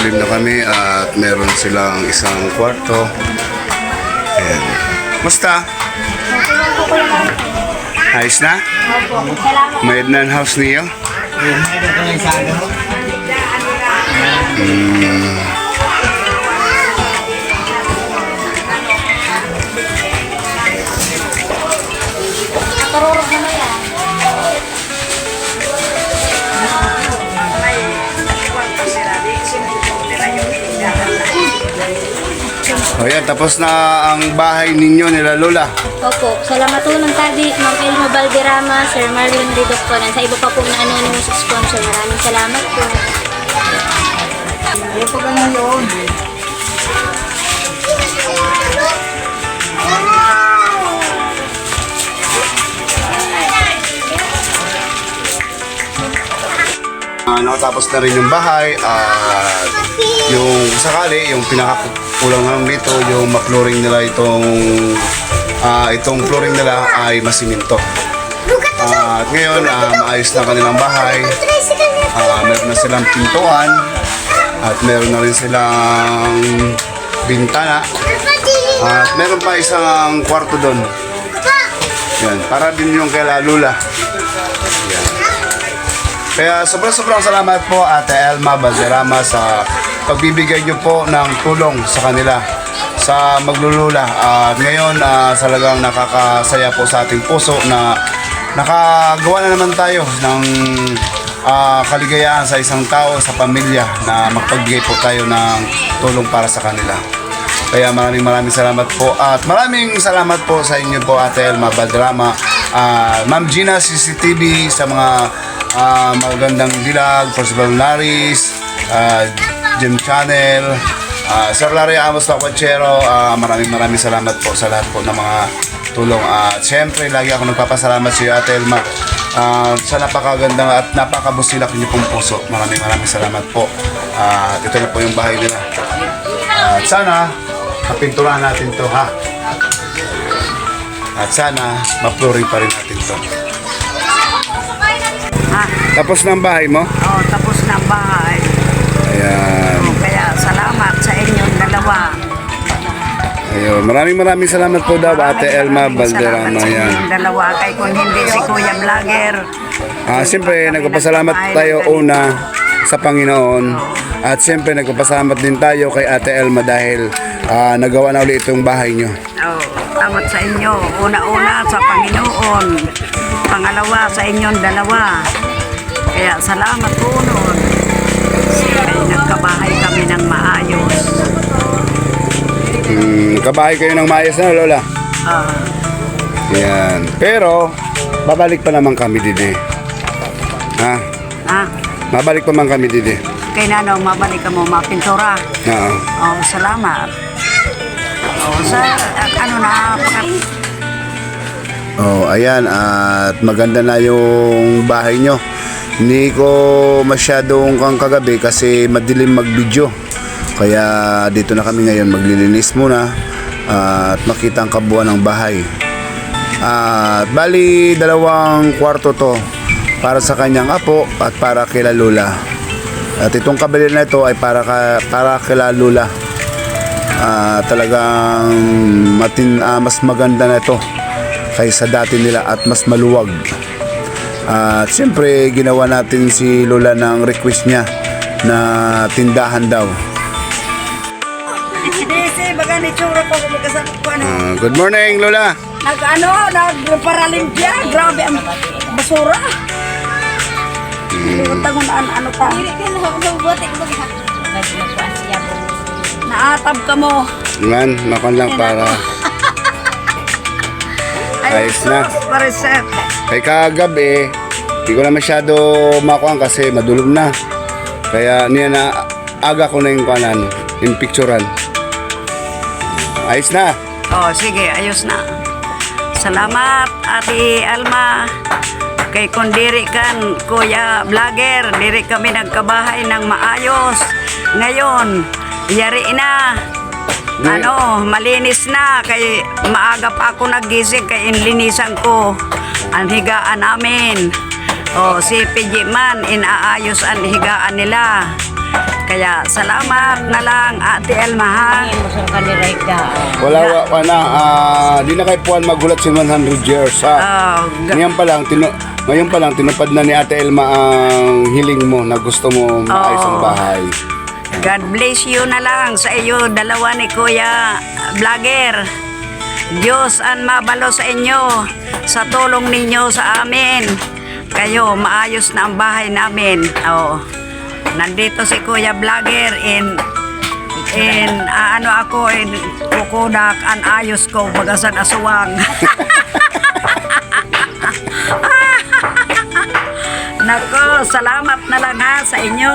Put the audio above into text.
Live na kami at meron silang isang kwarto. Ayan. Musta? Ayos na? May na ang house niyo? O yan, tapos na ang bahay ninyo nila Lola. Opo, salamat po ng tadi, Ma'am Elma Valderrama, Sir Marlon Ridocto, sa iba pa po na anonymous sponsor. Maraming salamat po. Ano pa ka ngayon? Nakatapos na rin yung bahay at yung sakali, yung pinakakulang lang dito, yung ma-flooring nila itong flooring nila ay masiminto. At ngayon, maayos na kanilang bahay. Meron na silang pintuan at meron na rin silang bintana at meron pa isang kwarto doon. Yan, para din yung kay Lula. Yan. Kaya sobrang salamat po Ate Elma Valderrama sa pagbibigay niyo po ng tulong sa kanila sa maglulula. At ngayon talagang nakakasaya po sa ating puso na nakagawa na naman tayo ng kaligayahan sa isang tao, sa pamilya, na magpagbigay po tayo ng tulong para sa kanila. Kaya maraming salamat po at maraming salamat po sa inyo po Ate Elma Valderrama, Ma'am Gina CCTV sa mga magandang dilag, Percival Laris, Jim Channel, Sir Larry Amos Lacuachero. Maraming salamat po sa lahat po ng mga tulong. Siyempre, lagi ako nagpapasalamat sa iyo Ate Elma sa napakagandang at napakabusilak niyo pong puso. Maraming salamat po. Ito na po yung bahay nila. At sana mapinturahan natin to, ha? At sana ma-flooring pa rin natin to. Tapos na ang bahay mo? Oo, tapos na ang bahay. Ayan. Kaya salamat sa inyong dalawa. Ayun. Maraming salamat po daw Ate Elma Valderrama. Salamat sa Yan. inyong dalawa. Kay kung hindi si Kuya Vlogger. Siyempre, nagpapasalamat tayo una sa Panginoon. At siyempre, nagpapasalamat din tayo kay Ate Elma dahil nagawa na ulit itong bahay nyo. Oo, salamat sa inyo. Una-una sa Panginoon. Pangalawa sa inyong dalawa. Kaya salamat po noon. Kaya nagkabahay kami ng maayos. Kabahay kayo ng maayos na, Lola? Yan. Pero, babalik pa naman kami didi. Ha? Babalik pa naman kami didi. Kay Nanong, mabalik ka mo, mapintura. Oo. Oh, salamat. Oh, Ayan. At maganda na yung bahay nyo. Hindi ko masyadong kagabi kasi madilim mag-video. Kaya dito na kami ngayon maglilinis muna at makita ang kabuuan ng bahay. At bali 2 kwarto to para sa kanyang apo at para kay Lola. At itong kabila na ito ay para kay Lola. Talagang mas maganda na ito kaysa dati nila at mas maluwag. At siyempre ginawa natin si Lola ng request niya na tindahan daw. Good morning Lola. Nagparalimpia, grabe ang basura. Ano ka? Naatab ka mo. Yan, nakon lang para ayos na. Pareset. Kay kagabi, hindi ko na masyado makuha kasi madulog na. Kaya niya na aga ko na yung kanan, yung picturean. Ayos na. Oh, sige, ayos na. Salamat, Ate Alma. Kay kung diri kan, Kuya Vlogger, diri kami nagkabahay ng maayos. Ngayon, yari na. Malinis na. Kay maaga pa ako nagising, kay inlinisan ko. ang higaan namin. O si PG man, inaayos ang higaan nila. Kaya salamat na lang, Ate Elma, ha? Wala, di na kay Puan magulat si 100 years, ha? Oh, Ngayon pa lang, tinupad na ni Ate Elma ang hiling mo na gusto mo maayos ang bahay. God bless you na lang sa iyo, dalawa ni Kuya Vlogger. Diyos ang mabalo sa inyo sa tulong ninyo sa amin. Kayo, maayos na ang bahay namin. Oh. Nandito si Kuya Vlogger in kukudak ang ayos ko bagasan aswang. Nako, salamat na lang ha sa inyo.